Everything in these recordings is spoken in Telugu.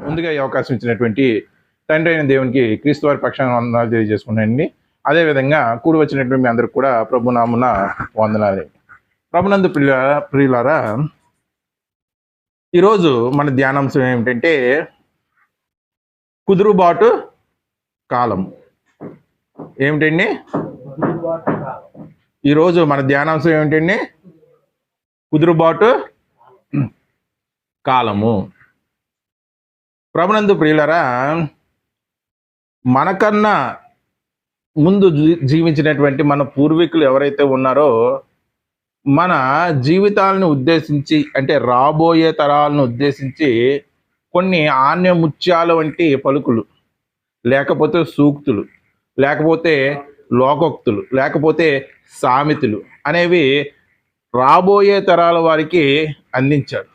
ముందుగా ఈ అవకాశం ఇచ్చినటువంటి తండ్రి అయిన దేవునికి క్రీస్తు వారి పక్షాన వందనాలు తెలియజేసుకున్నానండి. అదేవిధంగా కూడి వచ్చినటువంటి మీ అందరికి కూడా ప్రభునామున వందనాలు. ప్రభునందు ప్రియులారా, ఈరోజు మన ధ్యానాంశం ఏమిటంటే కుదురుబాటు కాలం. ఏమిటండి ఈరోజు మన ధ్యానాంశం ఏమిటండి? కుదురుబాటు కాలము. ప్రభునందు ప్రియులారా, మనకన్నా ముందు జీవించినటువంటి మన పూర్వీకులు ఎవరైతే ఉన్నారో మన జీవితాలను ఉద్దేశించి, అంటే రాబోయే తరాలను ఉద్దేశించి కొన్ని ఆణ్యముత్యాల వంటి పలుకులు, లేకపోతే సూక్తులు, లేకపోతే లోకోక్తులు, లేకపోతే సామెతలు అనేవి రాబోయే తరాల వారికి అందించాడు.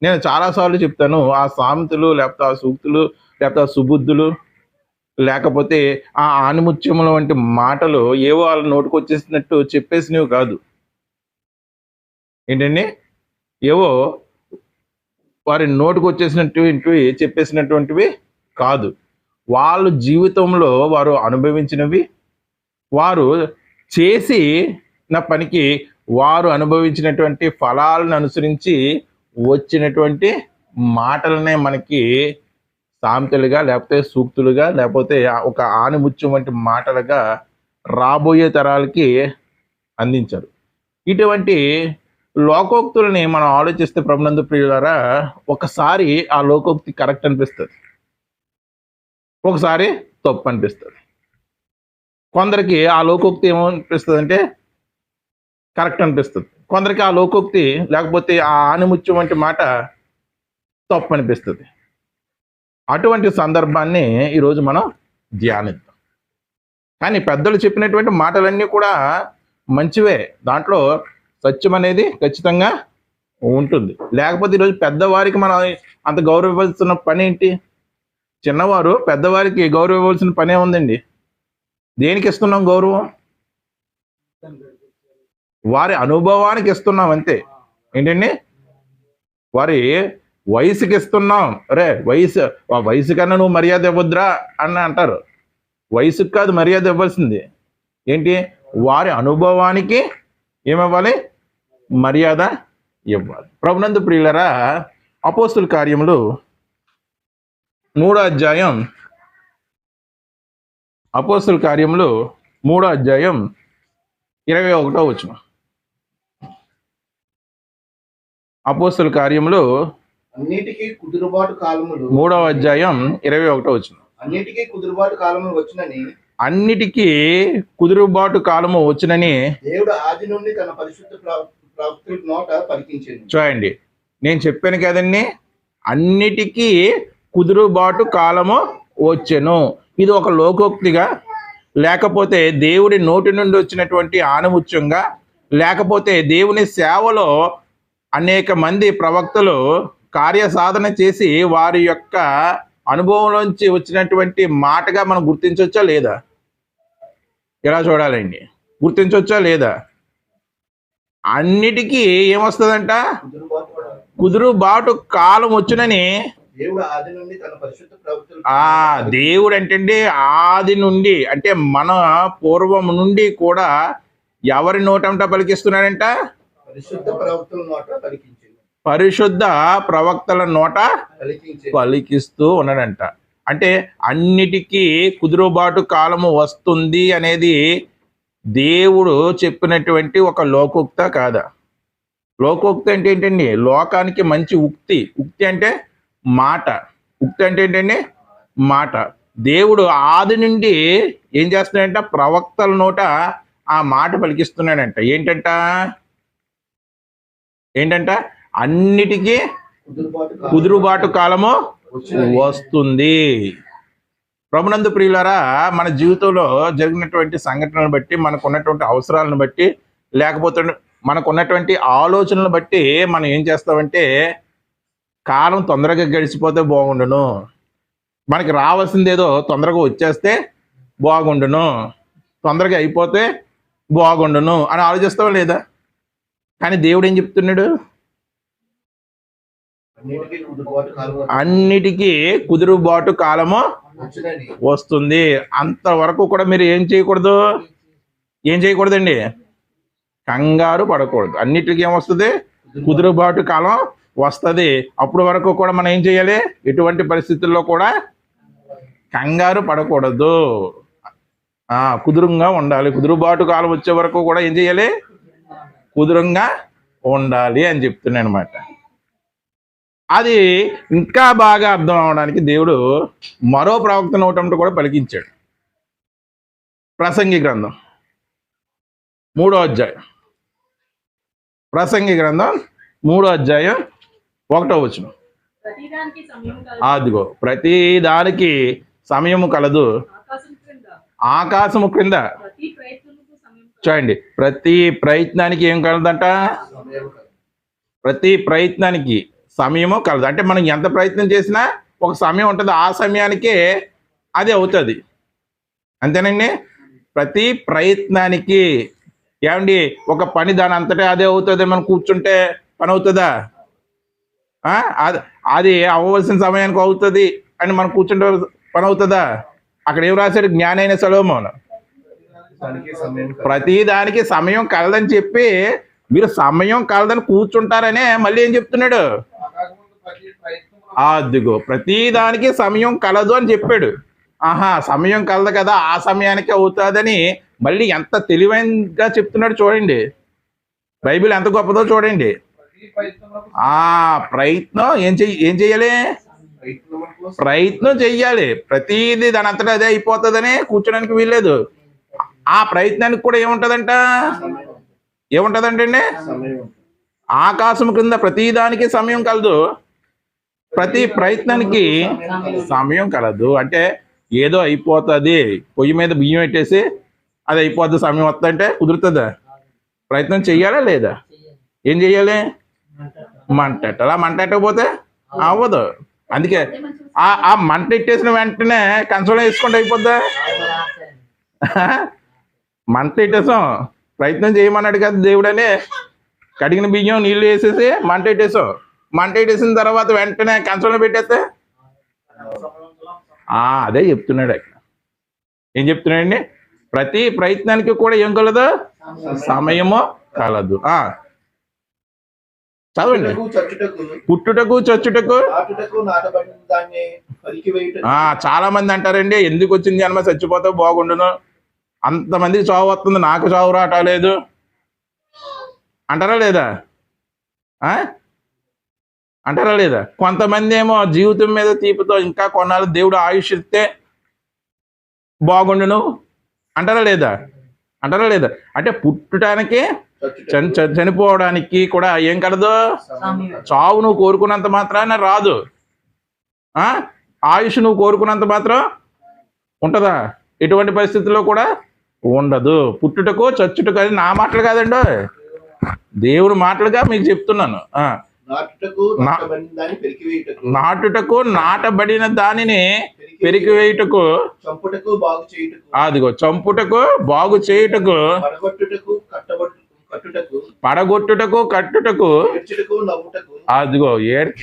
నేను చాలాసార్లు చెప్తాను, ఆ సామెతలు లేకపోతే ఆ సూక్తులు లేకపోతే ఆ సుబుద్ధులు లేకపోతే ఆ ఆణిముత్యముల వంటి మాటలు ఏవో వాళ్ళ నోటికి వచ్చేసినట్టు చెప్పేసినవి కాదు. ఏంటండి, ఏవో వారి నోటికి వచ్చేసినటువంటివి చెప్పేసినటువంటివి కాదు. వాళ్ళ జీవితంలో వారు అనుభవించినవి, వారు చేసిన పనికి వారు అనుభవించినటువంటి ఫలాలను అనుసరించి వచ్చినటువంటి మాటలనే మనకి సామెతలుగా, లేకపోతే సూక్తులుగా, లేకపోతే ఒక ఆణిముత్యం వంటి మాటలుగా రాబోయే తరాలకి అందించారు. ఇటువంటి లోకోక్తులని మనం ఆలోచిస్తే ప్రభునందు ప్రియులారా, ఒకసారి ఆ లోకోక్తి కరెక్ట్ అనిపిస్తుంది, ఒకసారి తప్పు అనిపిస్తుంది. కొందరికి ఆ లోకోక్తి ఏమనిపిస్తుంది అంటే కరెక్ట్ అనిపిస్తుంది, కొందరికి ఆ లోకోక్తి లేకపోతే ఆ ఆణిముత్యం వంటి మాట తప్పు అనిపిస్తుంది. అటువంటి సందర్భాన్ని ఈరోజు మనం ధ్యానిద్దాం. కానీ పెద్దలు చెప్పినటువంటి మాటలన్నీ కూడా మంచివే, దాంట్లో సత్యం అనేది ఖచ్చితంగా ఉంటుంది. లేకపోతే ఈరోజు పెద్దవారికి మనం అంత గౌరవం ఇవ్వాల్సిన పని ఏంటి? చిన్నవారు పెద్దవారికి గౌరవం ఇవ్వాల్సిన పనే ఉందండి. దేనికి ఇస్తున్నాం గౌరవం? వారి అనుభవానికి ఇస్తున్నాం అంతే. ఏంటండి, వారి వయసుకి ఇస్తున్నాం. అరే వయసు కన్నా నువ్వు మర్యాద ఇవ్వద్దురా అని అంటారు. వయసుకి కాదు మర్యాద ఇవ్వాల్సింది. ఏంటి? వారి అనుభవానికి ఏమివ్వాలి? మర్యాద ఇవ్వాలి. ప్రభునందు ప్రియులరా, అపోస్తుల కార్యములు 3వ అధ్యాయం, అపోస్తుల కార్యములు 3వ అధ్యాయం 21వ వచనం. అపోస్తుల కార్యములు అన్నిటికీ కుదురుబాటు కాలములు 3వ అధ్యాయం 21వ వచనం. అన్నిటికీ కుదురుబాటు కాలములు వచ్చినని, అన్నిటికీ కుదురుబాటు కాలము వచ్చినని దేవుడు ఆది నుండి తన పరిశుద్ధ ప్రవక్తల నోట పలికించింది. చూడండి, నేను చెప్పాను కదండి, అన్నిటికీ కుదురుబాటు కాలము వచ్చెను. ఇది ఒక లోకోక్తిగా, లేకపోతే దేవుడి నోటి నుండి వచ్చినటువంటి ఆణిముత్యంగా, లేకపోతే దేవుని సేవలో అనేక మంది ప్రవక్తలు కార్యసాధన చేసి వారి యొక్క అనుభవంలోంచి వచ్చినటువంటి మాటగా మనం గుర్తించవచ్చా లేదా? ఎలా చూడాలండి? గుర్తించవచ్చా లేదా? అన్నిటికీ ఏమొస్తుందంట? కుదురుబాటు కాలం వచ్చునని దేవుడు ఆది నుండి తన పరిశుద్ధ ప్రవక్తల దేవుడు అంటే ఆది నుండి, అంటే మన పూర్వం నుండి కూడా ఎవరి నోటంట పలికిస్తున్నాడంట? పరిశుద్ధ ప్రవక్తల నోట పలికించింది. పరిశుద్ధ ప్రవక్తల నోట పలికిస్తూ ఉన్నాడంట. అంటే అన్నిటికీ కుదురుబాటు కాలము వస్తుంది అనేది దేవుడు చెప్పినటువంటి ఒక లోకోక్త కాదా? లోకోక్తి అంటే ఏంటండి? లోకానికి మంచి ఉక్తి. ఉక్తి అంటే మాట. ఉక్తి అంటే ఏంటండి? మాట. దేవుడు ఆది నుండి ఏం చేస్తున్నాడంట? ప్రవక్తల నోట ఆ మాట పలికిస్తున్నాడంట. ఏంటంట? అన్నిటికీ కుదురుబాటు కాలము వస్తుంది. ప్రభునందు ప్రియులారా, మన జీవితంలో జరిగినటువంటి సంఘటనలను బట్టి, మనకున్నటువంటి అవసరాలను బట్టి, లేకపోతే మనకున్నటువంటి ఆలోచనలను బట్టి మనం ఏం చేస్తామంటే, కాలం తొందరగా గడిచిపోతే బాగుండును, మనకి రావాల్సింది ఏదో తొందరగా వచ్చేస్తే బాగుండును, తొందరగా అయిపోతే బాగుండును అని ఆలోచిస్తావా లేదా? కానీ దేవుడు ఏం చెప్తున్నాడు? నీటికి కుదురుబాటు కాలం అన్నిటికీ కుదురుబాటు కాలము వచ్చునని వస్తుంది. అంతవరకు కూడా మీరు ఏం చేయకూడదండి, కంగారు పడకూడదు. అన్నిటికీ ఏమొస్తుంది, కుదురుబాటు కాలం వస్తుంది. అప్పుడు వరకు కూడా మనం ఏం చేయాలి, ఎటువంటి పరిస్థితుల్లో కూడా కంగారు పడకూడదు, కుదురుగా ఉండాలి. కుదురుబాటు కాలం వచ్చే వరకు కూడా ఏం చేయాలి, కుదురుగా ఉండాలి అని చెప్తున్నాను అనమాట. అది ఇంకా బాగా అర్థం అవడానికి దేవుడు మరో ప్రవక్త నోటంతో కూడా పలికించాడు. ప్రసంగి గ్రంథం 3వ అధ్యాయం, ప్రసంగి గ్రంథం 3వ అధ్యాయం 1వ వచనం. అదిగో ప్రతి దానికి సమయము కలదు, ఆకాశము క్రింద. చూడండి, ప్రతి ప్రయత్నానికి ఏం కలదంట, ప్రతి ప్రయత్నానికి సమయము కలదు. అంటే మనం ఎంత ప్రయత్నం చేసినా ఒక సమయం ఉంటుంది, ఆ సమయానికే అది అవుతుంది. అంతేనండి, ప్రతి ప్రయత్నానికి. ఏమండి, ఒక పని దాని అంతటే అదే అవుతుంది, మనం కూర్చుంటే పని అవుతుందా? అది అవ్వవలసిన సమయానికి అవుతుంది అని మనం కూర్చుంటే పని అవుతుందా? అక్కడ ఏం రాశాడు జ్ఞాని అయిన సొలొమోను, ప్రతి దానికి సమయం కలదని చెప్పి మీరు సమయం కలదని కూర్చుంటారనే మళ్ళీ ఏం చెప్తున్నాడు, అదిగో ప్రతి దానికి సమయం కలదు అని చెప్పాడు. సమయం కలదు కదా, ఆ సమయానికి అవుతుందని మళ్ళీ ఎంత తెలివైనగా చెప్తున్నాడు చూడండి. బైబిల్ ఎంత గొప్పదో చూడండి. ప్రయత్నం ఏం చెయ్యాలి, ప్రయత్నం చెయ్యాలి. ప్రతిదీ దాని అంతటా అదే అయిపోతుందని కూర్చోడానికి వీల్లేదు. ఆ ప్రయత్నానికి కూడా ఏముంటదంటే ఆకాశం క్రింద ప్రతిదానికి సమయం కలదు, ప్రతి ప్రయత్నానికి సమయం కలదు. అంటే ఏదో అయిపోతుంది, పొయ్యి మీద బియ్యం పెట్టేసి అది అయిపోతుంది, సమయం వస్తుందంటే కుదురుతుందా? ప్రయత్నం చెయ్యాలా లేదా? ఏం చెయ్యాలి, మంటెట్టాలి. మంట ఎట్టకపోతే అవ్వదు. అందుకే ఆ మంట ఎట్టేసిన వెంటనే కంచంలో వేసుకుంటే అయిపోద్దా? మంట ఎట్టేసాం, ప్రయత్నం చేయమన్నాడు కదా దేవుడని, కడిగిన బియ్యం నీళ్ళు వేసేసి మంట ఎట్టేసాం. మంట ఎట్టేసిన తర్వాత వెంటనే కంచంలో పెట్టేస్తే అదే చెప్తున్నాడు అక్కడ. ఏం చెప్తున్నాడండి, ప్రతి ప్రయత్నానికి కూడా ఏం కలదు, సమయము కలదు. చదవండి, పుట్టుటకు చచ్చుటకు. చాలా మంది అంటారండి, ఎందుకు వచ్చింది జన్మ, చచ్చిపోతే బాగుండును, అంతమందికి చావు వస్తుంది, నాకు చావు రావట్లేదు అంటారా లేదా? అంటారా లేదా? కొంతమంది ఏమో జీవితం మీద తీపితో ఇంకా కొన్నాళ్ళు దేవుడు ఆయుష్ ఇస్తే బాగుండును అంటారా లేదా? అంటే పుట్టడానికి చనిపోవడానికి కూడా ఏం కలదు, చావు నువ్వు కోరుకున్నంత మాత్రాన రాదు, ఆయుష్ నువ్వు కోరుకున్నంత మాత్రం ఉంటుందా? ఎటువంటి పరిస్థితుల్లో కూడా ఉండదు. పుట్టుటకు చచ్చుటకు, అది నా మాటలు కాదండి, దేవుడి మాటలుగా మీకు చెప్తున్నాను. నాటుటకు నాటబడిన దానిని పెరికివేయుటకు, అదిగో చంపుటకు బాగు చేయుటకు, పడగొట్టుటకు కట్టుటకు, అదిగో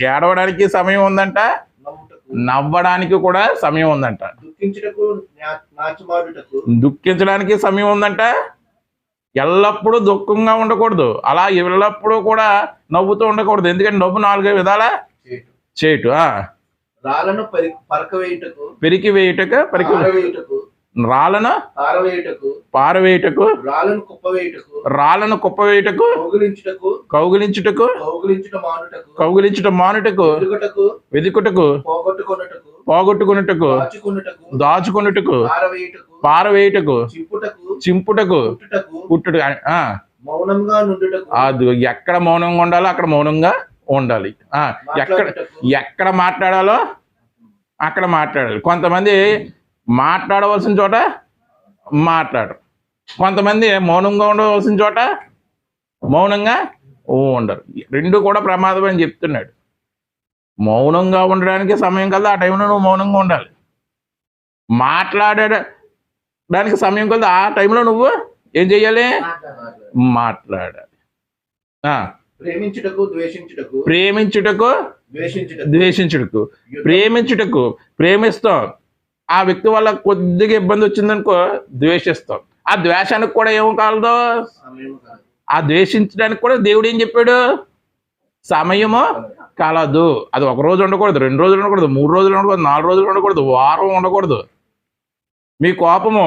ఏడవడానికి సమయం ఉందంట, నవ్వడానికి కూడా సమయం ఉందంట, దుఃఖించడానికి సమయం ఉందంట. ఎల్లప్పుడూ దుఃఖంగా ఉండకూడదు, అలా ఎల్లప్పుడూ కూడా నవ్వుతూ ఉండకూడదు. ఎందుకంటే నవ్వు 4 విధాల చేటు. రాళ్ళను పెరికి వేయుటకు, రాళ్ళను పారవేయుటకు, రాళ్ళను కుప్పవేయుటకు, కౌగిలించుటకు, కౌగిలించుట మానుటకు, వెదుకుటకు, పోగొట్టుకున్నటకు, దాచుకున్నటకు, పారవేయుటకు, చింపుటకు, పుట్టుటకు. అది ఎక్కడ మౌనంగా ఉండాలో అక్కడ మౌనంగా ఉండాలి, ఎక్కడ మాట్లాడాలో అక్కడ మాట్లాడాలి. కొంతమంది మాట్లాడవలసిన చోట మాట్లాడరు, కొంతమంది మౌనంగా ఉండవలసిన చోట మౌనంగా ఉండరు. రెండు కూడా ప్రమాదం అని చెప్తున్నాడు. మౌనంగా ఉండడానికి సమయం కదా, ఆ టైంలో నువ్వు మౌనంగా ఉండాలి. మాట్లాడడానికి సమయం కదా, ఆ టైంలో నువ్వు ఏం చెయ్యాలి, మాట్లాడాలి. ప్రేమించుటకు ద్వేషించుటకు, ప్రేమించుటకు. ప్రేమిస్తాం, ఆ వ్యక్తి వల్ల కొద్దిగా ఇబ్బంది వచ్చిందనుకో ద్వేషిస్తాం. ఆ ద్వేషానికి కూడా ఏం కాలదు, ఆ ద్వేషించడానికి కూడా దేవుడు ఏం చెప్పాడు, సమయము కలదు. అది ఒక రోజు ఉండకూడదు, 2 రోజులు ఉండకూడదు, 3 రోజులు ఉండకూడదు, 4 రోజులు ఉండకూడదు, వారం ఉండకూడదు. మీ కోపము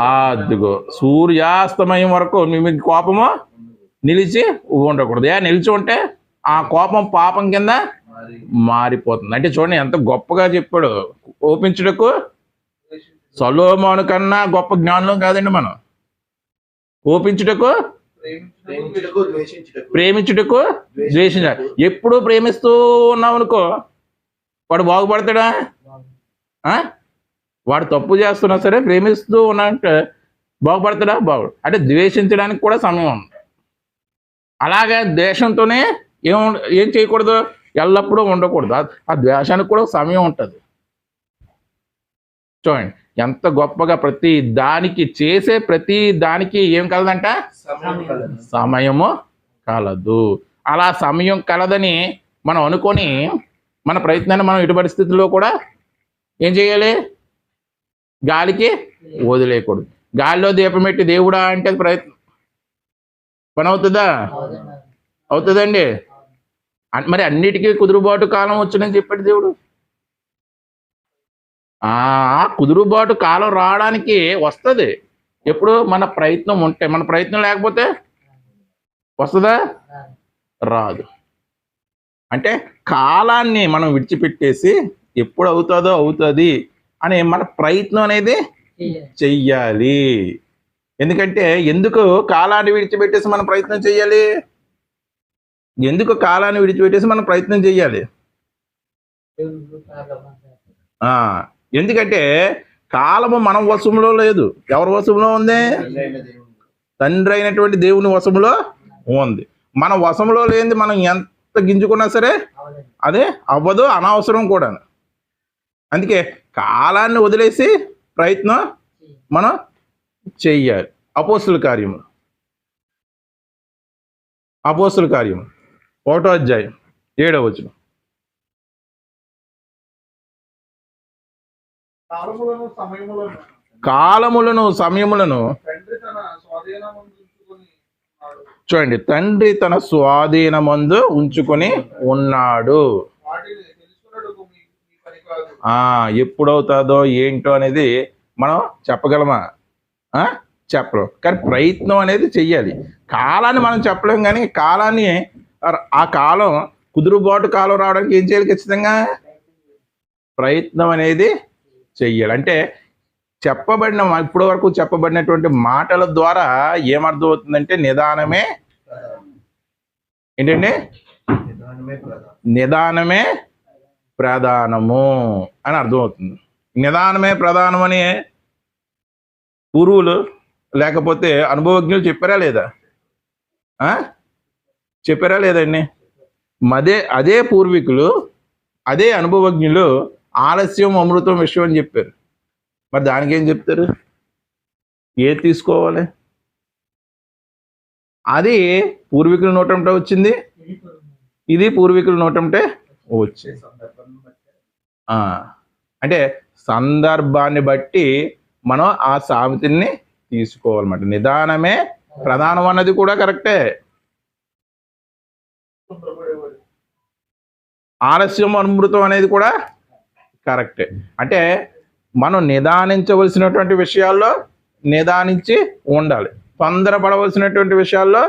అదిగో సూర్యాస్తమయం వరకు మీ కోపము నిలిచి ఉండకూడదు. నిలిచి ఉంటే ఆ కోపం పాపం కింద మారిపోతుంది. అంటే చూడండి ఎంత గొప్పగా చెప్పాడు. కోపించుటకు సొలొమోను కన్నా గొప్ప జ్ఞానులం కాదండి మనం. కోపించుటకు, ప్రేమించుటకు, ద్వేషించాలి. ఎప్పుడు ప్రేమిస్తూ ఉన్నాం అనుకో వాడు బాగుపడతాడా? వాడు తప్పు చేస్తున్నా సరే ప్రేమిస్తూ ఉన్నాడంటే బాగుపడతాడా? అంటే ద్వేషించడానికి కూడా సమయం ఉంది. అలాగే ద్వేషంతోనే ఏం చేయకూడదు, ఎల్లప్పుడూ ఉండకూడదు. ఆ ద్వేషానికి కూడా సమయం ఉంటుంది. చూడండి ఎంత గొప్పగా ప్రతి దానికి చేసే ప్రతి దానికి ఏం కలదంట, సమయము కలదు. అలా సమయం కలదని మనం అనుకొని మన ప్రయత్నాన్ని మనం ఎటు పరిస్థితుల్లో కూడా ఏం చేయాలి, గాలికి వదిలేయకూడదు. గాలిలో దీపం పెట్టి దేవుడా అంటే ప్రయత్నం పని అవుతుందా? అవుతుందండి. మరి అన్నిటికీ కుదురుబాటు కాలం వచ్చునని చెప్పాడు దేవుడు. ఆ కుదురుబాటు కాలం రావడానికి వస్తుంది ఎప్పుడు మన ప్రయత్నం ఉంటే. మన ప్రయత్నం లేకపోతే వస్తుందా? రాదు. అంటే కాలాన్ని మనం విడిచిపెట్టేసి ఎప్పుడు అవుతుందో అవుతుంది అని మన ప్రయత్నం అనేది చెయ్యాలి. ఎందుకంటే ఎందుకు కాలాన్ని విడిచిపెట్టేసి మనం ప్రయత్నం చెయ్యాలి? ఎందుకు కాలాన్ని విడిచిపెట్టేసి మనం ప్రయత్నం చెయ్యాలి? ఎందుకంటే కాలము మన వశంలో లేదు. ఎవరి వశంలో ఉంది? తండ్రి అయినటువంటి దేవుని వశంలో ఉంది. మన వశంలో లేనిది మనం ఎంత గింజుకున్నా సరే అదే అవ్వదు, అనవసరం కూడా. అందుకే కాలాన్ని వదిలేసి ప్రయత్నం మనం చెయ్యాలి. అపోస్తుల కార్యము 1వ అధ్యాయం 7వ వచనం. కాలములను సమయములను చూడండి, తండ్రి తన స్వాధీనమందు ఉంచుకొని ఉన్నాడు. ఎప్పుడవుతుందో ఏంటో అనేది మనం చెప్పగలమా? చెప్పలేం. కానీ ప్రయత్నం అనేది చెయ్యాలి. కాలాన్ని మనం చెప్పలేం, కానీ కాలాన్ని ఆ కాలం కుదురుబాటు కాలం రావడానికి ఏం చేయాలి? ఖచ్చితంగా ప్రయత్నం అనేది చెయ్యాలి. అంటే ఇప్పటి వరకు చెప్పబడినటువంటి మాటల ద్వారా ఏమర్థం అవుతుందంటే నిదానమే ఏంటండి, నిదానమే ప్రధానము అని అర్థమవుతుంది. నిదానమే ప్రధానం అని పూర్వులు లేకపోతే అనుభవజ్ఞులు చెప్పారా లేదా? చెప్పారా లేదండి? అదే పూర్వీకులు, అదే అనుభవజ్ఞులు ఆలస్యం అమృతం విషయం అని చెప్పారు. మరి దానికి ఏం చెప్తారు? ఏది తీసుకోవాలి? అది పూర్వీకుల నోటంటే వచ్చింది, ఇది పూర్వీకుల నోటంటే వచ్చింది. అంటే సందర్భాన్ని బట్టి మనం ఆ సామెతల్ని తీసుకోవాలన్నమాట. నిదానమే ప్రధానం అన్నది కూడా కరెక్టే, ఆలస్యం అమృతం అనేది కూడా కరెక్టే. అంటే మనం నిదానించవలసినటువంటి విషయాల్లో నిదానించి ఉండాలి, తొందరపడవలసినటువంటి విషయాల్లో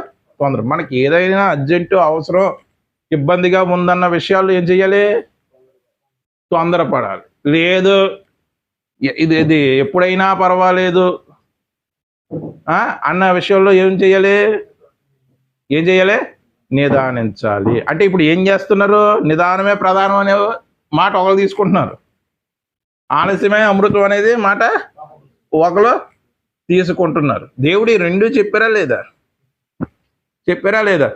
మనకి ఏదైనా అర్జెంటు అవసరం ఇబ్బందిగా ఉందన్న విషయాల్లో ఏం చెయ్యాలి? తొందరపడాలి. లేదు ఇది ఎప్పుడైనా పర్వాలేదు అన్న విషయంలో ఏం చెయ్యాలి? నిదానించాలి. అంటే ఇప్పుడు ఏం చేస్తున్నారు? నిదానమే ప్రధానం అనే మాట ఒకరు తీసుకుంటున్నారు, ఆలస్యమే అమృతం అనేది మాట ఒకరు తీసుకుంటున్నారు. దేవుడు ఈ రెండు చెప్పారా లేదా?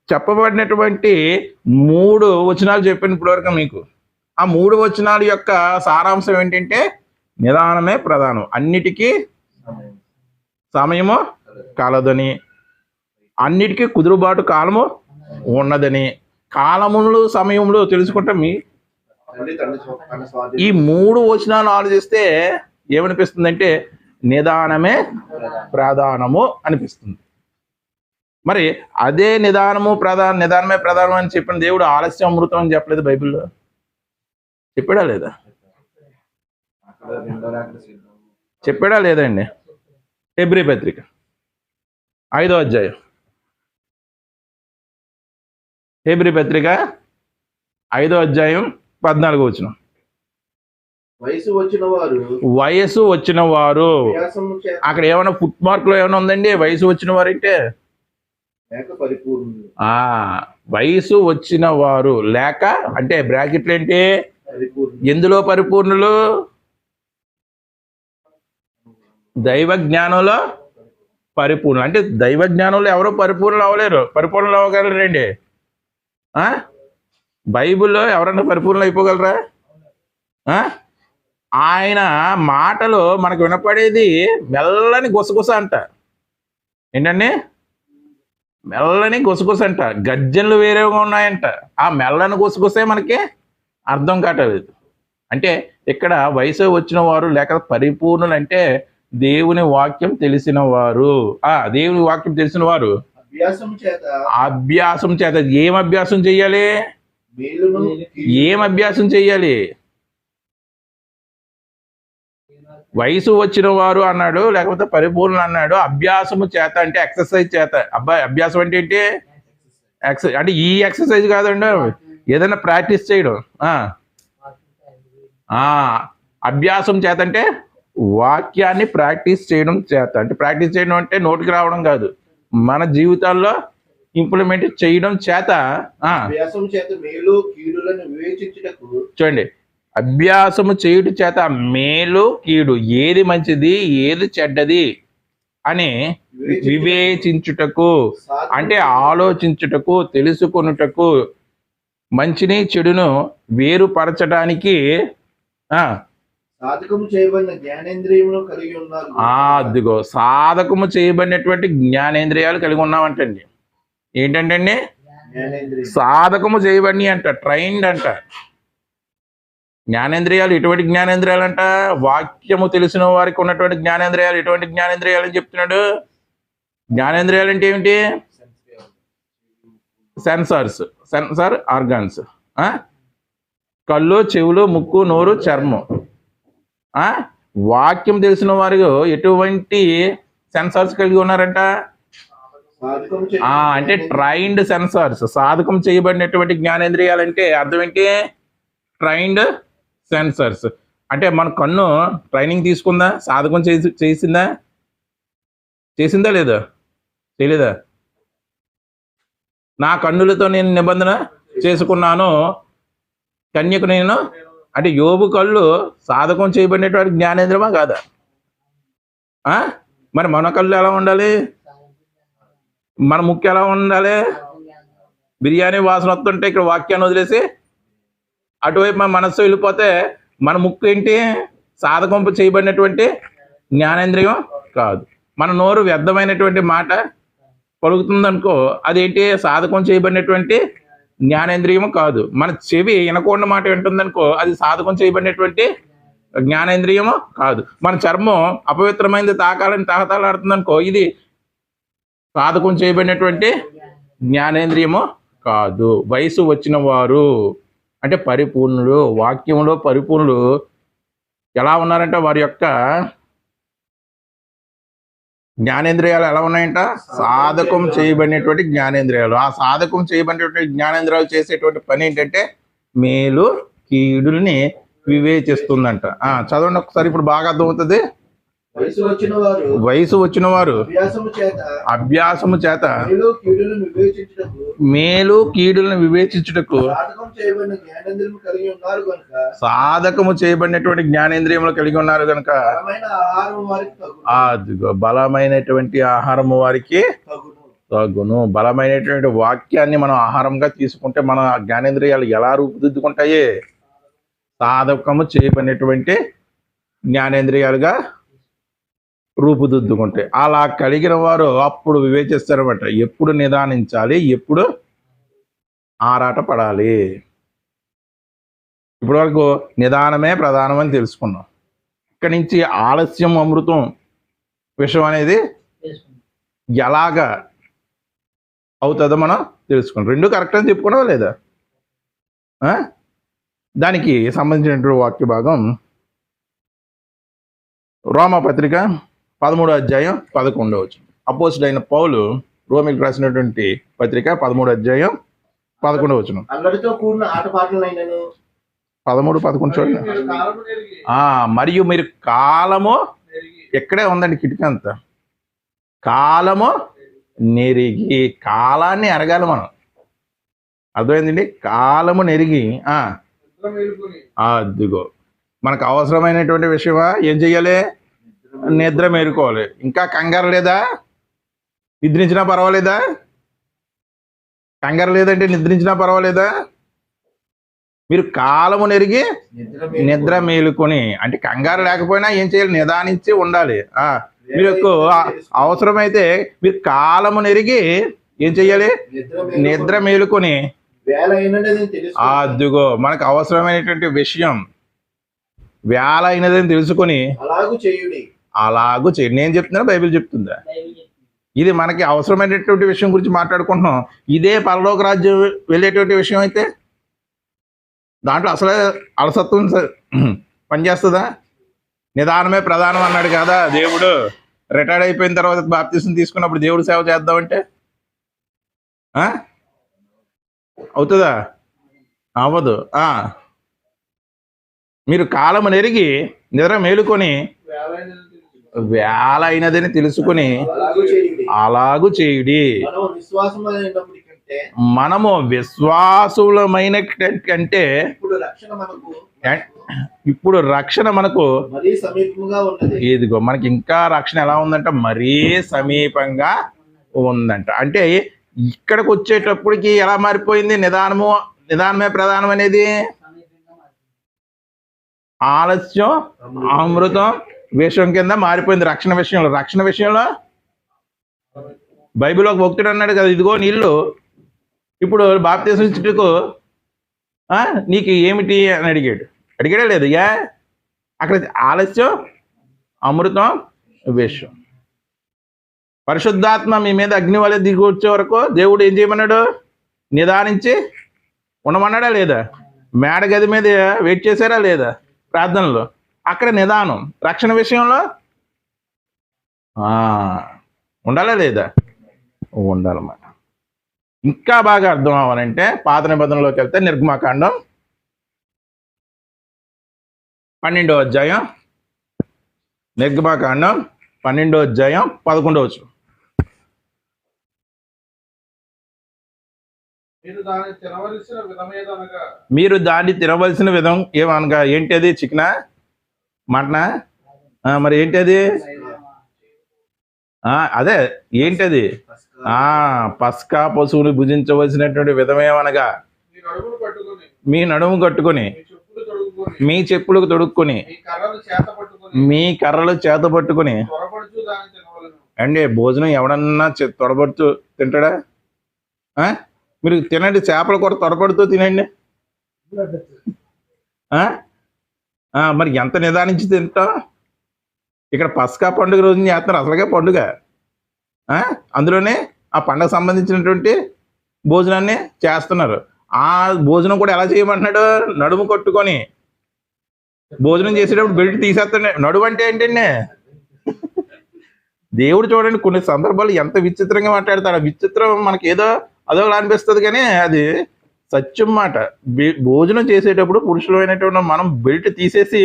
చెప్పబడినటువంటి 3 వచనాలు చెప్పాను ఇప్పటివరకు మీకు. ఆ 3 వచనాల యొక్క సారాంశం ఏంటంటే నిదానమే ప్రధానం, అన్నిటికీ సమయము కలదని, అన్నిటికీ కుదురుబాటు కాలము ఉన్నదని, కాలములు సమయములు తెలుసుకుంటే తండ్రి తన స్వాధీనం ఈ 3 వచనాలు ఆలోచిస్తే ఏమనిపిస్తుందంటే నిదానమే ప్రధానము అనిపిస్తుంది. మరి అదే నిదానమే ప్రధానం అని చెప్పిన దేవుడు ఆలస్యం అమృతం అని చెప్పలేదు బైబిల్లో? చెప్పాడా లేదా? చెప్పాడా లేదండి? హెబ్రీ పత్రిక 5వ అధ్యాయం, హెబ్రీ పత్రిక 5వ అధ్యాయం 14వ వచనం. వయసు వచ్చిన వారు అభ్యాసము చేత అక్కడ ఏమైనా ఫుట్ మార్క్ లో ఏమైనా ఉందండి వయసు వచ్చిన వారు అంటే? లేక పరిపూర్ణులు. వయసు వచ్చిన వారు లేక అంటే బ్రాకెట్లు ఏంటి? పరిపూర్ణులు. ఎందులో పరిపూర్ణులు? దైవ జ్ఞానంలో పరిపూర్ణులు. అంటే దైవ జ్ఞానంలో ఎవరో పరిపూర్ణులు అవ్వలేరు. పరిపూర్ణులు అవ్వగలరండి? బైబిల్లో ఎవరన్నా పరిపూర్ణులు అయిపోగలరా? ఆయన మాటలు మనకు వినపడేది మెల్లని గుసగుస అంట. ఏంటండి? మెల్లని గుసగుస అంట. గర్జనలు వేరేగా ఉన్నాయంట. ఆ మెల్లని గుసగుసే మనకి అర్థం కావట్లేదు. అంటే ఇక్కడ వయసు వచ్చిన వారు లేక పరిపూర్ణులు అంటే దేవుని వాక్యం తెలిసిన వారు. దేవుని వాక్యం తెలిసిన వారు అభ్యాసం చేత ఏం అభ్యాసం చెయ్యాలి? ఏం అభ్యాసం చెయ్యాలి? వయసు వచ్చిన వారు అన్నాడు, లేకపోతే పరిపూర్ణ అన్నాడు. అభ్యాసము చేత అంటే ఎక్సర్సైజ్ చేత. అభ్యాసం అంటే ఏంటి? అంటే ఈ ఎక్సర్సైజ్ కాదండి, ఏదైనా ప్రాక్టీస్ చేయడం. అభ్యాసం చేత అంటే వాక్యాన్ని ప్రాక్టీస్ చేయడం చేత. అంటే ప్రాక్టీస్ చేయడం అంటే నోటికి రావడం కాదు, మన జీవితాల్లో ఇంప్లిమెంట్ చేయడం చేత. చూడండి, అభ్యాసము చేయుట చేత మేలు కీడు, ఏది మంచిది ఏది చెడ్డది అని వివేచించుటకు, అంటే ఆలోచించుటకు, తెలుసుకొనుటకు, మంచిని చెడును వేరుపరచడానికి సాధకము చేయబడిన జ్ఞానేంద్రియములు కలిగి ఉన్నారు. అదిగో సాధకము చేయబడినటువంటి జ్ఞానేంద్రియాలు కలిగి ఉన్నామంటండి. ఏంటంటే సాధకము చేయబడి అంట, ట్రైన్డ్ అంట. జ్ఞానేంద్రియాలు ఎటువంటి జ్ఞానేంద్రియాలు అంట? వాక్యము తెలిసిన వారికి ఉన్నటువంటి జ్ఞానేంద్రియాలు. ఎటువంటి జ్ఞానేంద్రియాలు అని చెప్తున్నాడు? జ్ఞానేంద్రియాలు అంటే ఏమిటి? Sensor organs. కళ్ళు, చెవులు, ముక్కు, నోరు, చర్మం. వాక్యం తెలిసిన వారు ఎటువంటి సెన్సార్స్ కలిగి ఉన్నారంట? అంటే ట్రైన్డ్ సెన్సార్స్. సాధకం చేయబడినటువంటి జ్ఞానేంద్రియాలు అంటే అర్థం ఏంటి? Trained sensors. అంటే మన కన్ను ట్రైనింగ్ తీసుకుందా? సాధకం చేసిందా లేదా? చేయలేదా? నా కన్నులతో నేను నిబంధన చేసుకున్నాను, కన్యకు నేను. అంటే యోబు కళ్ళు సాధకం చేయబడినటువంటి జ్ఞానేంద్రియమా కాదా? మరి మన కళ్ళు ఎలా ఉండాలి? మన ముక్కు ఎలా ఉండాలి? బిర్యానీ వాసన వస్తుంటే ఇక్కడ వాక్యాన్ని వదిలేసి అటువైపు మన మనస్సు వెళ్ళిపోతే మన ముక్కు ఏంటి? సాధకం చేయబడినటువంటి జ్ఞానేంద్రియం కాదు. మన నోరు వ్యర్థమైనటువంటి మాట పలుకుతుందనుకో, అదేంటి? సాధకం చేయబడినటువంటి జ్ఞానేంద్రియము కాదు. మన చెవి వినకుండా మాట వింటుందనుకో, అది సాధకం చేయబడినటువంటి జ్ఞానేంద్రియము కాదు. మన చర్మం అపవిత్రమైనది తాకాలని తహతలాడుతుందనుకో, ఇది సాధకం చేయబడినటువంటి జ్ఞానేంద్రియము కాదు. వయసు వచ్చిన వారు అంటే పరిపూర్ణులు, వాక్యంలో పరిపూర్ణులు ఎలా ఉన్నారంటే వారి యొక్క జ్ఞానేంద్రియాలు ఎలా ఉన్నాయంట? సాధకం చేయబడినటువంటి జ్ఞానేంద్రియాలు. ఆ సాధకం చేయబడినటువంటి జ్ఞానేంద్రియాలు చేసేటువంటి పని ఏంటంటే మేలు కీడుల్ని వివేచిస్తుందంట. చదవండి ఒకసారి, ఇప్పుడు బాగా అర్థమవుతుంది. వయసు వచ్చిన వారు అభ్యాసము చేత మేలు కీడులను వివేచించుటకు సాధకము చేయబడినటువంటి జ్ఞానేంద్రియములు కలిగి ఉన్నారు కనుక అదిగో బలమైనటువంటి ఆహారము వారికి తగును. బలమైనటువంటి వాక్యాన్ని మనం ఆహారంగా తీసుకుంటే మన జ్ఞానేంద్రియాలు ఎలా రూపుదిద్దుకుంటాయి? సాధకము చేయబడినటువంటి జ్ఞానేంద్రియాలుగా రూపుదిద్దుకుంటాయి. అలా కలిగిన వారు అప్పుడు వివేచిస్తారన్నమాట. ఎప్పుడు నిదానించాలి, ఎప్పుడు ఆరాట పడాలి. ఇప్పటి వరకు నిదానమే ప్రధానం అని తెలుసుకున్నాం. ఇక్కడి నుంచి ఆలస్యం అమృతం విషయం అనేది ఎలాగా అవుతుందో మనం తెలుసుకున్నాం. రెండు కరెక్ట్ అని చెప్పుకున్నావా లేదా? దానికి సంబంధించినటువంటి వాక్య భాగం రోమాపత్రిక 13వ అధ్యాయం 11వ వచనం. అపోస్తుడైన పౌలు రోమిలకు రాసినటువంటి పత్రిక 13వ అధ్యాయం 11వ వచనం. అందరితో కూడిన ఆటపాటలైనను 13, 11 చూడండి. మరియు మీరు కాలము ఎక్కడే ఉందండి కిటికీ అంతా. కాలము నెరిగి, కాలాన్ని ఎరగాలి మనం. అర్థమైందండి? కాలము నెరిగి అదిగో మనకు అవసరమైనటువంటి విషయమా ఏం చెయ్యాలి? నిద్ర మేలుకోవాలి. ఇంకా కంగారు లేదా? నిద్రించినా పర్వాలేదా? కంగారు లేదంటే నిద్రించినా పర్వాలేదా? మీరు కాలము నెరిగి నిద్ర మేలుకొని, అంటే కంగారు లేకపోయినా ఏం చేయాలి? నిదానించి ఉండాలి. మీకు అవసరమైతే మీరు కాలము నెరిగి ఏం చెయ్యాలి? నిద్ర మేలుకొని. అదిగో మనకు అవసరమైనటువంటి విషయం వేళ అయినదని తెలుసుకొని అలాగూ చేయండి. నేను చెప్తున్నా, బైబిల్ చెప్తుందా? ఇది మనకి అవసరమైనటువంటి విషయం గురించి మాట్లాడుకుంటున్నాం. ఇదే పరలోక రాజ్యం వెళ్ళేటువంటి విషయం అయితే దాంట్లో అసలే అలసత్వం పనిచేస్తుందా? నిదానమే ప్రధానం అన్నాడు కదా దేవుడు. రిటైర్డ్ అయిపోయిన తర్వాత బాప్తిసం తీసుకున్నప్పుడు దేవుడు సేవ చేద్దామంటే అవుతుందా? అవ్వదు. మీరు కాలము నెరిగి నిద్ర మేలుకొని వేళ అయినదని తెలుసుకుని అలాగూ చేయుడి. మనము విశ్వాసులమైన కంటే ఇప్పుడు రక్షణ మనకు ఇదిగో మనకి ఇంకా రక్షణ ఎలా ఉందంట? మరీ సమీపంగా ఉందంట. అంటే ఇక్కడికి వచ్చేటప్పటికి ఎలా మారిపోయింది? నిదానమే ప్రధానం అనేది ఆలస్యం అమృతం విషయం కింద మారిపోయింది. రక్షణ విషయంలో బైబిల్ ఒక భక్తుడు అన్నాడు కదా, ఇదిగో నీళ్ళు ఇప్పుడు బాప్తిసం ఇచ్చుటకు నీకు ఏమిటి అని అడిగాడా లేదు? అక్కడ ఆలస్యం అమృతం విషయం. పరిశుద్ధాత్మ మీ మీద అగ్ని వలె దిగి వచ్చే వరకు దేవుడు ఏం చేయమన్నాడు? నిదానించి ఉండమన్నాడా లేదా? మేడ గది మీద వెయిట్ చేశారా లేదా? ప్రార్థనలో అక్కడ నిదానం. రక్షణ విషయంలో ఉండాలా లేదా? ఉండాలన్నమాట. ఇంకా బాగా అర్థం అవ్వాలంటే పాత నిబంధనలోకి వెళ్తే నిర్గమాకాండం 12వ అధ్యాయం, నిర్గమాకాండం 12వ అధ్యాయం 11వ వచనం. మీరు దాన్ని తినవలసిన విధం ఏమనగా ఏంటి? అది చికెనా, మటనా? మరి ఏంటి అది? అదే ఏంటది? పస్కా పశువుని భుజించవలసినటువంటి విధమేమనగా మీ నడుము కట్టుకొని, మీ చెప్పులకు తొడుక్కొని, మీ కర్రలు చేత పట్టుకొని. అండి భోజనం ఎవడన్నా తొడబడుతూ తింటాడా? మీరు తినండి, చేపల కూర తొడపడుతూ తినండి. మరి ఎంత నిదానించి తింటాం? ఇక్కడ పస్కా పండుగ రోజున చేస్తున్నారు అసలుగా పండుగ. అందులోనే ఆ పండుగ సంబంధించినటువంటి భోజనాన్ని చేస్తున్నారు. ఆ భోజనం కూడా ఎలా చేయమంటున్నాడు? నడుము కొట్టుకొని. భోజనం చేసేటప్పుడు బెల్ట్ తీసేస్తాడు. నడుము అంటే ఏంటండి? దేవుడు చూడండి కొన్ని సందర్భాలు ఎంత విచిత్రంగా మాట్లాడతాడు. ఆ విచిత్రం మనకి ఏదో అదోలా అనిపిస్తుంది, కానీ అది సత్యం మాట. భోజనం చేసేటప్పుడు పురుషులైనటువంటి మనం బెల్ట్ తీసేసి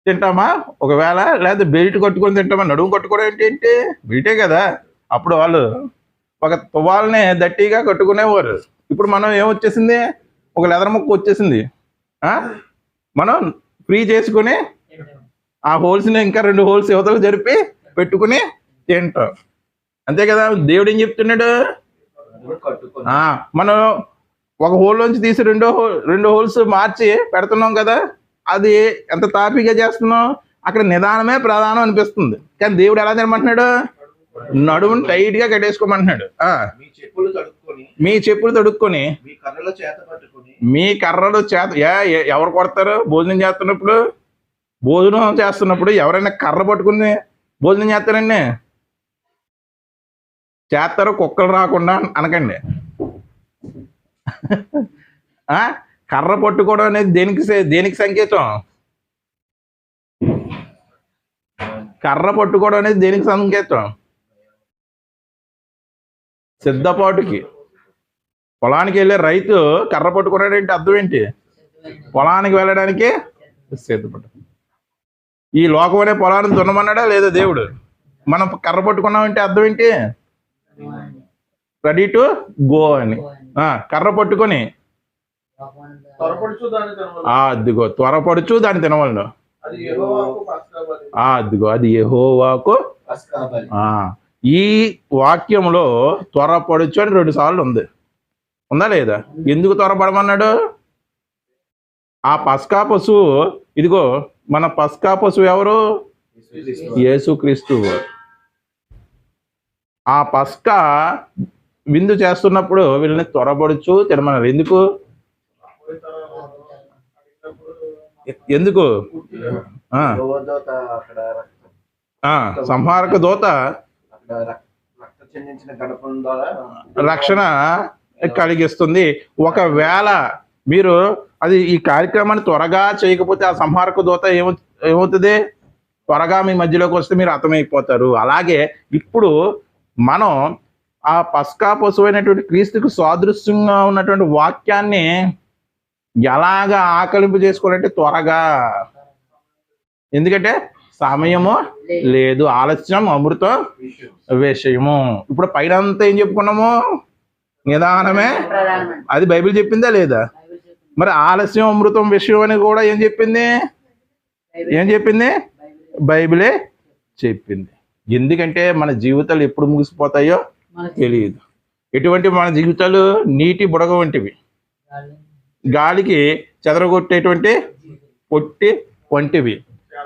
తింటామా ఒకవేళ, లేదా బెల్ట్ కట్టుకొని తింటామా? నడుము కట్టుకోవడం ఏంటి? బెల్టే కదా. అప్పుడు వాళ్ళు ఒక తువ్వాలనే దట్టిగా కట్టుకునేవారు. ఇప్పుడు మనం ఏమొచ్చేసింది? ఒక లెదర్ ముక్క వచ్చేసింది. మనం ఫ్రీ చేసుకుని ఆ హోల్స్ని ఇంకా 2 హోల్స్ యువతలు జరిపి పెట్టుకుని తింటాం. అంతే కదా. దేవుడు ఏం చెప్తున్నాడు? మనం ఒక హోల్ నుంచి తీసి రెండు హోల్స్ మార్చి పెడుతున్నాం కదా. అది ఎంత తాపీగా చేస్తున్నాం. అక్కడ నిదానమే ప్రధానం అనిపిస్తుంది, కానీ దేవుడు ఎలా తినమంటున్నాడు? నడుముని టైట్ గా కట్టేసుకోమంటున్నాడు. మీ చెప్పులు తడుక్కొని మీ చెప్పులు తొడుక్కొని మీ కర్రల చేత పట్టుకొని మీ కర్రలు చేత ఎవరు కొడతారు? భోజనం చేస్తున్నప్పుడు, భోజనం చేస్తున్నప్పుడు ఎవరైనా కర్ర పట్టుకుని భోజనం చేస్తారండి? చేస్తారు. కుక్కలు రాకుండా అనకండి. కర్ర పట్టుకోవడం అనేది దేనికి సంకేతం? కర్ర పట్టుకోవడం అనేది దేనికి సంకేతం? సిద్ధపాటుకి. పొలానికి వెళ్ళే రైతు కర్ర పట్టుకున్నాడంటే అర్థం ఏంటి? పొలానికి వెళ్ళడానికి సిద్ధపడ్డ. ఈ లోకం అనే పొలాన్ని దున్నమన్నాడా లేదా దేవుడు? మనం కర్ర పట్టుకున్నామంటే అర్థం ఏంటి? రెడీ టు గో అని. కర్ర పట్టుకొని అదిగో త్వరపడుచు దాన్ని తినవలను. అదిగో అది యెహోవాకు. ఈ వాక్యంలో త్వరపడుచు అని 2 సార్లు ఉంది. ఉందా లేదా? ఎందుకు త్వరపడమన్నాడు? ఆ పస్కా పశువు, ఇదిగో మన పస్కా పశువు ఎవరు? యేసుక్రీస్తు. ఆ పస్కా విందు చేస్తున్నప్పుడు వీళ్ళని త్వరపడుచు తినమన్నారు. ఎందుకు? సంహారక దూత రక్షణ కలిగిస్తుంది. ఒకవేళ మీరు అది ఈ కార్యక్రమాన్ని త్వరగా చేయకపోతే ఆ సంహారక దూత ఏమవుతుంది? త్వరగా మీ మధ్యలోకి వస్తే మీరు అర్థమైపోతారు. అలాగే ఇప్పుడు మనం ఆ పస్కా పశువైనటువంటి క్రీస్తుకు సాదృశ్యంగా ఉన్నటువంటి వాక్యాన్ని ఎలాగా ఆకలింపు చేసుకోవాలంటే త్వరగా. ఎందుకంటే సమయము లేదు, ఆలస్యం అమృతం విషయము. ఇప్పుడు పైన అంతా ఏం చెప్పుకున్నాము? నిదానమే. అది బైబిల్ చెప్పిందా లేదా? మరి ఆలస్యం అమృతం విషయం అని కూడా ఏం చెప్పింది? బైబిలే చెప్పింది. ఎందుకంటే మన జీవితాలు ఎప్పుడు ముగిసిపోతాయో తెలియదు. ఎటువంటి మన జీవితాలు నీటి బుడగ వంటివి, గాలికి చెదరగొట్టేటువంటి పొట్టి వంటివి,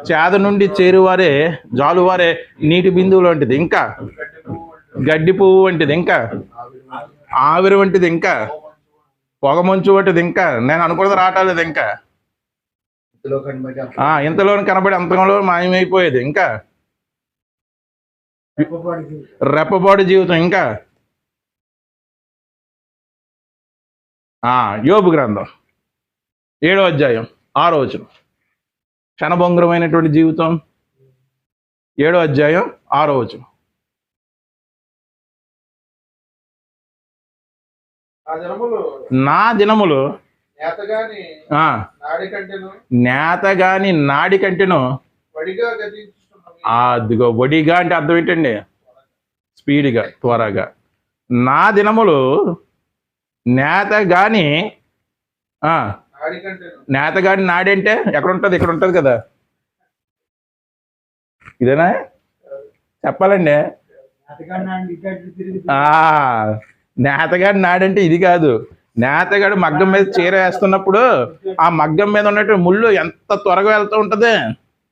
చేద నుండి చేరువారే జాలువారే నీటి బిందువులు వంటిది, ఇంకా గడ్డి పువ్వు వంటిది, ఇంకా ఆవిరి వంటిది, ఇంకా పొగమంచు వంటిది, ఇంకా నేను అనుకున్నది రావట్లేదు, ఇంకా ఇంతలో కనబడి అంతలో మాయమైపోయేది, ఇంకా రెప్పపాటు జీవితం, ఇంకా యోబు గ్రంథం 7వ అధ్యాయం 6వ వచనం. క్షణభంగురమైనటువంటి జీవితం 7వ అధ్యాయం 6వ వచనం. నా దినములు నేతగాని నాడి కంటెను. అదిగో వడిగా అంటే అర్థం ఏంటండి? స్పీడ్గా, త్వరగా. నా దినములు నేతగాని నాడి అంటే ఎక్కడ ఉంటుంది? ఇక్కడ ఉంటుంది కదా. ఇదేనా చెప్పాలండి? నేతగాడి నాడంటే ఇది కాదు. నేతగాడు మగ్గం మీద చీర వేస్తున్నప్పుడు ఆ మగ్గం మీద ఉన్నట్టు ముళ్ళు ఎంత త్వరగా వెళ్తూ ఉంటది.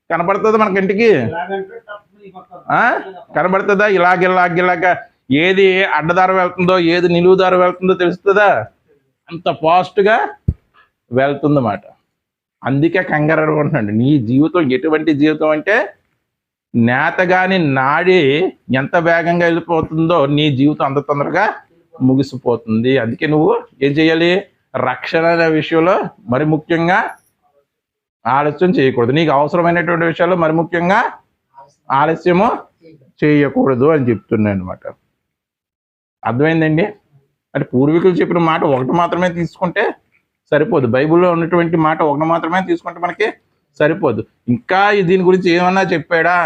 కనబడుతుంది మన కంటికి? కనబడుతుందా? ఇలాగ ఏది అడ్డదార వెళ్తుందో ఏది నిలువుదార వెళ్తుందో తెలుస్తుందా? అంత ఫాస్ట్గా వెళ్తుందన్నమాట. అందుకే కంగారు అనుకుంటున్నాడు. నీ జీవితం ఎటువంటి జీవితం అంటే నేతగాని నాడి ఎంత వేగంగా వెళ్ళిపోతుందో నీ జీవితం అంత తొందరగా ముగిసిపోతుంది. అందుకే నువ్వు ఏం చేయాలి? రక్షణ అనే విషయంలో మరి ముఖ్యంగా ఆలస్యం చేయకూడదు. నీకు అవసరమైనటువంటి విషయాల్లో మరి ముఖ్యంగా ఆలస్యము చేయకూడదు అని చెప్తున్నాను అనమాట. అర్థమైందండి? అంటే పూర్వీకులు చెప్పిన మాట ఒకటి మాత్రమే తీసుకుంటే సరిపోదు. బైబిల్లో ఉన్నటువంటి మాట ఒకటి మాత్రమే తీసుకుంటే మనకి సరిపోదు. ఇంకా దీని గురించి ఏమన్నా చెప్పాడా?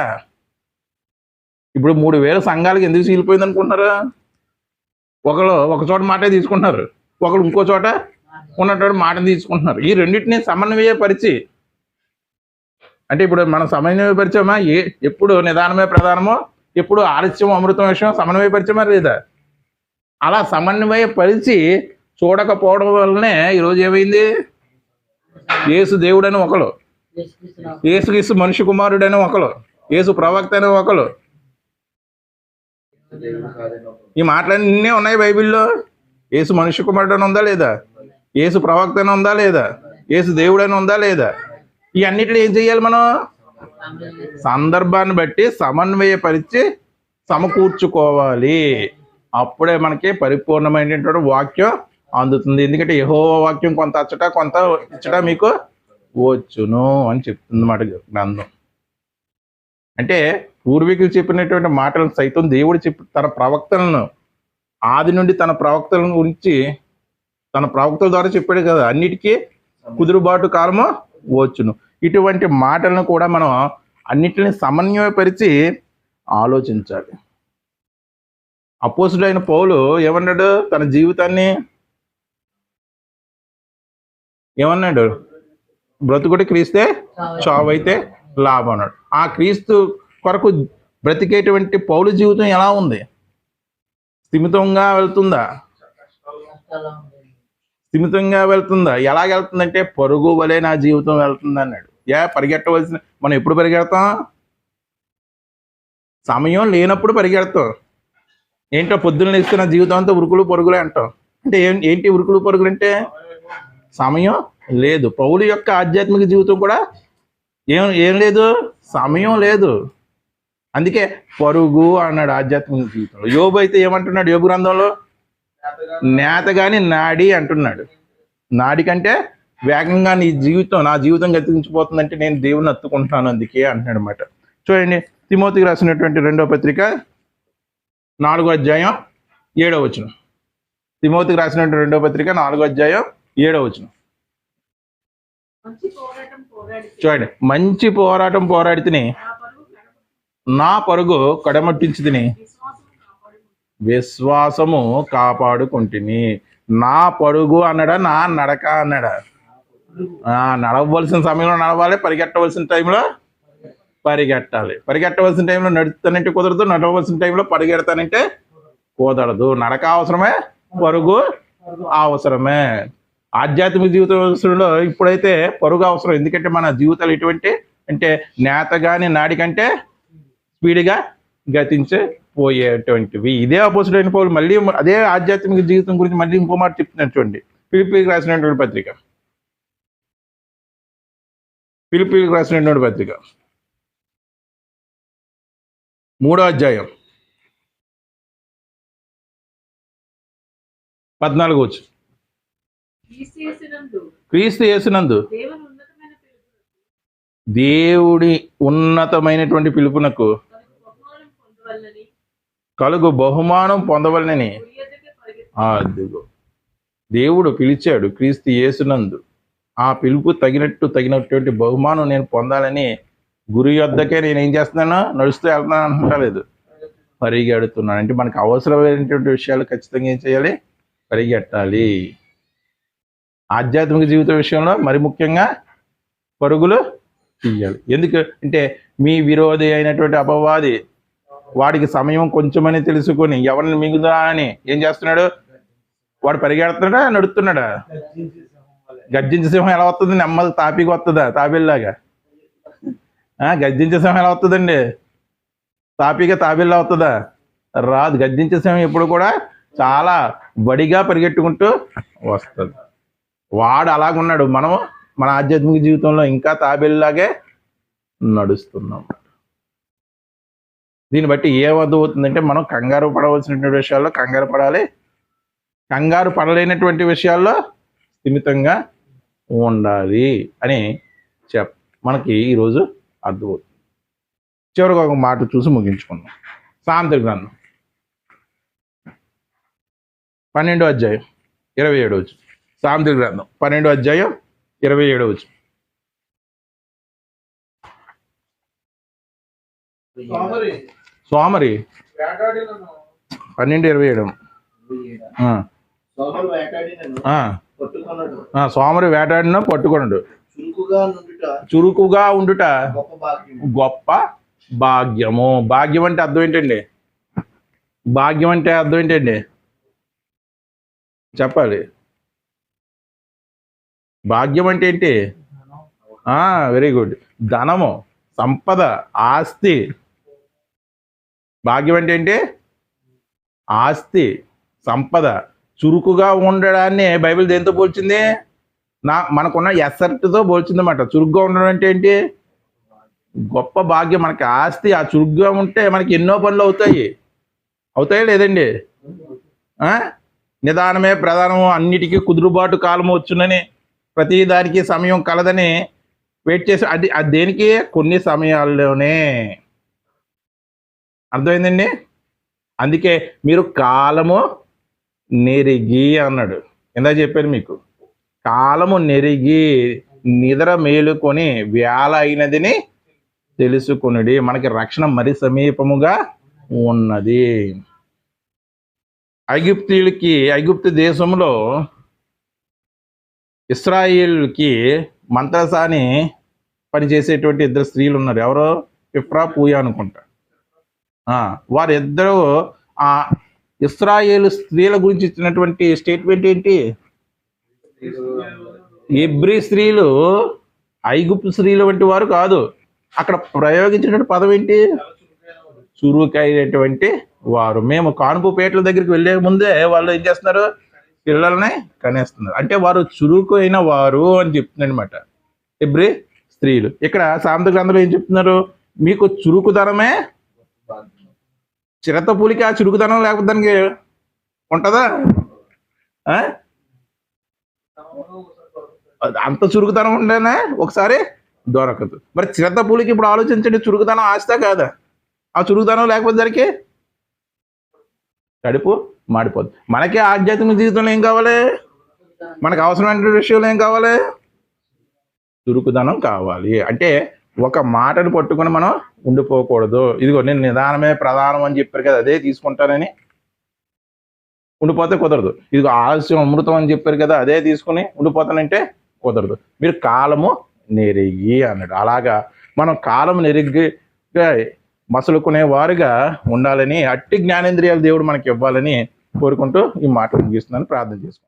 ఇప్పుడు 3000 సంఘాలకి ఎందుకు చీలిపోయింది అనుకుంటున్నారు? ఒకళ్ళు ఒక చోట మాటే తీసుకుంటున్నారు, ఒకళ్ళు ఇంకో చోట ఉన్నటువంటి మాటను తీసుకుంటున్నారు. ఈ రెండింటినీ సమన్వయపరిచి, అంటే ఇప్పుడు మనం సమన్వయపరిచామా? ఎప్పుడు నిదానమే ప్రధానమో, ఎప్పుడు ఆలస్యం అమృతం విషయం సమన్వయపరిచామా లేదా? అలా సమన్వయపరిచి చూడకపోవడం వల్లనే ఈరోజు ఏమైంది? యేసు దేవుడని ఒకరు, యేసుక్రీస్తు మనిషి కుమారుడని ఒకరు, యేసు ప్రవక్త అని ఒకరు, ఈ మాటలన్నీ ఉన్నాయి బైబిల్లో. యేసు మనుష్య కుమారుడు అని ఉందా లేదా? యేసు ప్రవక్త అని ఉందా లేదా? యేసు దేవుడు అని ఉందా లేదా? ఈ అన్నిటిలో ఏం చెయ్యాలి మనం? సందర్భాన్ని బట్టి సమన్వయపరిచి సమకూర్చుకోవాలి. అప్పుడే మనకి పరిపూర్ణమైనటువంటి వాక్యం అందుతుంది. ఎందుకంటే యెహోవా వాక్యం కొంత అచ్చట కొంత ఇచ్చట మీకు వచ్చును అని చెప్తుంది మాట గ్రంథం. అంటే పూర్వీకులు చెప్పినటువంటి మాటలను సైతం దేవుడు చెప్పి తన ప్రవక్తలను ఆది నుండి తన ప్రవక్తల గురించి తన ప్రవక్తల ద్వారా చెప్పాడు కదా, అన్నిటికీ కుదురుబాటు కాలము వచ్చును. ఇటువంటి మాటలను కూడా మనం అన్నిటిని సమన్వయపరిచి ఆలోచించాలి. అపోస్తుడైన పౌలు ఏమన్నాడు? తన జీవితాన్ని ఏమన్నాడు? బ్రతుకుడు క్రీస్తే, చావైతే లాభం అన్నాడు. ఆ క్రీస్తు కొరకు బ్రతికేటువంటి పౌలు జీవితం ఎలా ఉంది? స్థిమితంగా వెళ్తుందా? స్థిమితంగా వెళ్తుందా? ఎలాగ వెళ్తుందంటే పరుగు వలె నా జీవితం వెళ్తుంది అన్నాడు. పరిగెట్టవలసిన మనం ఎప్పుడు పరిగెడతాం? సమయం లేనప్పుడు పరిగెడతాం. ఏంటో పొద్దున్న లేస్తే నా జీవితం అంతా ఉరుకులు పరుగులే అంటాం. అంటే ఏంటి ఉరుకులు పరుగులు అంటే? సమయం లేదు. పౌలు యొక్క ఆధ్యాత్మిక జీవితం కూడా ఏం లేదు, సమయం లేదు. అందుకే పరుగు అన్నాడు ఆధ్యాత్మిక జీవితంలో. యోబు అయితే ఏమంటున్నాడు యోబు గ్రంథంలో? నేతగాని నాడి అంటున్నాడు. నాడి కంటే వేగంగా నా జీవితం గతించిపోతుందంటే నేను దేవుని హత్తుకుంటున్నాను అందుకే అంటున్నాడు అనమాట. చూడండి, తిమోతికి రాసినటువంటి 2వ పత్రిక 4వ అధ్యాయం 7వ వచనం. తిమోతికి రాసినటువంటి 2వ పత్రిక 4వ అధ్యాయం 7వ వచనం. చూడండి, మంచి పోరాటం పోరాడితిని, నా పరుగు కడమట్టించి తిని, విశ్వాసము కాపాడుకుంటుని. నా పరుగు అన్నాడా? నా నడక అన్నాడా? నడవలసిన సమయంలో నడవాలి, పరిగెట్టవలసిన టైంలో పరిగెట్టాలి. పరిగెట్టవలసిన టైంలో నడుస్తానంటే కుదరదు, నడవలసిన టైంలో పరిగెడతానంటే కుదరదు. నడక అవసరమే, పరుగు అవసరమే. ఆధ్యాత్మిక జీవితంలో ఇప్పుడైతే పరుగు అవసరం. ఎందుకంటే మన జీవితాలు ఎటువంటి అంటే నేత కానీ నాడి కంటే స్పీడ్గా గతించిపోయేటువంటివి. ఇదే అపోజిట్ పౌలు మళ్ళీ అదే ఆధ్యాత్మిక జీవితం గురించి మళ్ళీ ఇంకో మాట చెప్తున్నారు. చూడండి, ఫిలిప్పీకి రాసినటువంటి పత్రిక 3వ అధ్యాయం 14వ వచనం. క్రీస్తు యేసునందు దేవుడి ఉన్నతమైనటువంటి పిలుపునకు కలుగు బహుమానం పొందవలనని. అదిగో దేవుడు పిలిచాడు క్రీస్తు యేసునందు. ఆ పిలుపు తగినటువంటి బహుమానం నేను పొందాలని గురి యొద్దకే నేను ఏం చేస్తున్నాను? నడుస్తూ వెళ్తున్నాను అంటలేదు, పరిగెడుతున్నాను. అంటే మనకు అవసరమైనటువంటి విషయాలు ఖచ్చితంగా ఏం చేయాలి? పరిగెట్టాలి. ఆధ్యాత్మిక జీవిత విషయంలో మరి ముఖ్యంగా పరుగులు తీయాలి. ఎందుకు అంటే మీ విరోధి అయినటువంటి అపవాది వాడికి సమయం కొంచెమని తెలుసుకొని ఎవరిని మిగుదా అని ఏం చేస్తున్నాడు? వాడు పరిగెడుతున్నాడా, నడుస్తున్నాడా? గర్జించే సింహం ఎలా వస్తుంది? నెమ్మది తాపిగా వస్తుందా? తాబేల్లాగా. గర్జించే సింహం ఎలా వస్తుందండి? తాబేల్లా వస్తుందా? రాదు. గర్జించే సింహం ఎప్పుడు కూడా చాలా బడిగా పరిగెట్టుకుంటూ వస్తుంది. వాడు అలాగున్నాడు. మనము మన ఆధ్యాత్మిక జీవితంలో ఇంకా తాబేల్లాగే నడుస్తున్నాం. దీన్ని బట్టి ఏమవుతుందంటే మనం కంగారు పడవలసినటువంటి విషయాల్లో కంగారు పడాలి, కంగారు పడలేనటువంటి విషయాల్లో స్థిమితంగా ఉండాలి అని మనకి ఈరోజు అర్థమవుతుంది. చివరికి ఒక మాట చూసి ముగించుకున్నాం. సామెతల గ్రంథం 12వ అధ్యాయం 27వ వచనం. సామెతల గ్రంథం 12వ అధ్యాయం 27వ వచనం. సోమరి 12:27. సోమరి వేటాడిన పట్టుకొనడు, చురుకుగా ఉండుట గొప్ప భాగ్యము. భాగ్యం అంటే అర్థం ఏంటండి? భాగ్యం అంటే అర్థం ఏంటండి? చెప్పాలి. భాగ్యం అంటే ఏంటి? Very good. ధనము, సంపద, ఆస్తి. భాగ్యం అంటే ఏంటి? ఆస్తి, సంపద, చురుకుగా ఉండడాన్ని బైబిల్ దేంతో పోల్చింది? మనకున్న ఎసర్ట్తో పోల్చిందన్నమాట. చురుగ్గా ఉండడం అంటే ఏంటి? గొప్ప భాగ్యం. మనకి ఆస్తి, ఆ చురుగ్గా ఉంటే మనకి ఎన్నో పనులు అవుతాయా లేదండి? నిదానమే ప్రధానము, అన్నిటికీ కుదురుబాటు కాలము వచ్చునని, ప్రతి దానికి సమయం కలదని వెయిట్ చేసి అది దేనికి? కొన్ని సమయాల్లోనే. అర్థమైందండి? అందుకే మీరు కాలము నెరిగి అన్నాడు. ఇందా చెప్పాను మీకు, కాలము నెరిగి నిద్ర మేలుకొని వేళ అయినదిని తెలుసుకొనుడి. మనకి రక్షణ మరి సమీపముగా ఉన్నది. ఐగుప్తు దేశంలో ఇశ్రాయేలుకి మంత్రసాని పనిచేసేటువంటి ఇద్దరు స్త్రీలు ఉన్నారు. ఎవరో ఇఫ్రా, పూయా అనుకుంటా. వారిద్దరూ ఆ ఇశ్రాయేలు స్త్రీల గురించి ఇచ్చినటువంటి స్టేట్మెంట్ ఏంటి? హెబ్రీ స్త్రీలు ఐగుప్తు స్త్రీలు వంటి వారు కాదు. అక్కడ ప్రయోగించినటువంటి పదం ఏంటి? చురుకైనటువంటి వారు. మేము కానుపుపేటల దగ్గరికి వెళ్ళే ముందే వాళ్ళు ఏం చేస్తున్నారు? పిల్లల్ని కనేస్తున్నారు. అంటే వారు చురుకు అయిన వారు అని చెప్తున్నారు అనమాట హెబ్రీ స్త్రీలు. ఇక్కడ సామెత గ్రంథంలో ఏం చెప్తున్నారు? మీకు చురుకుదనమే చిరతపులికి ఆ చురుకుదనం లేకపోతే దానికి ఉంటుందా? అంత చురుకుదనం ఉండేనే ఒకసారి దొరకదు. మరి చిరతపులికి ఇప్పుడు ఆలోచించండి, చురుకుదనం ఆస్తా కాదా? ఆ చురుకుదనం లేకపోతే దానికి కడుపు మాడిపోద్ది. మనకే ఆధ్యాత్మిక జీవితంలో ఏం కావాలి? మనకు అవసరమైన విషయంలో ఏం కావాలి? చురుకుదనం కావాలి. అంటే ఒక మాటను పట్టుకొని మనం ఉండిపోకూడదు. ఇదిగో నేను నిదానమే ప్రధానం అని చెప్పారు కదా, అదే తీసుకుంటానని ఉండిపోతే కుదరదు. ఇదిగో ఆలస్యం అమృతం అని చెప్పారు కదా, అదే తీసుకుని ఉండిపోతానంటే కుదరదు. మీరు కాలము నెరిగి అన్నాడు. అలాగా మనం కాలము నెరిగిగా మసలుకునే వారుగా ఉండాలని, అట్టి జ్ఞానేంద్రియాలు దేవుడు మనకి ఇవ్వాలని కోరుకుంటూ ఈ మాట ముగిస్తున్నాను. ప్రార్థన చేసుకుంటాం.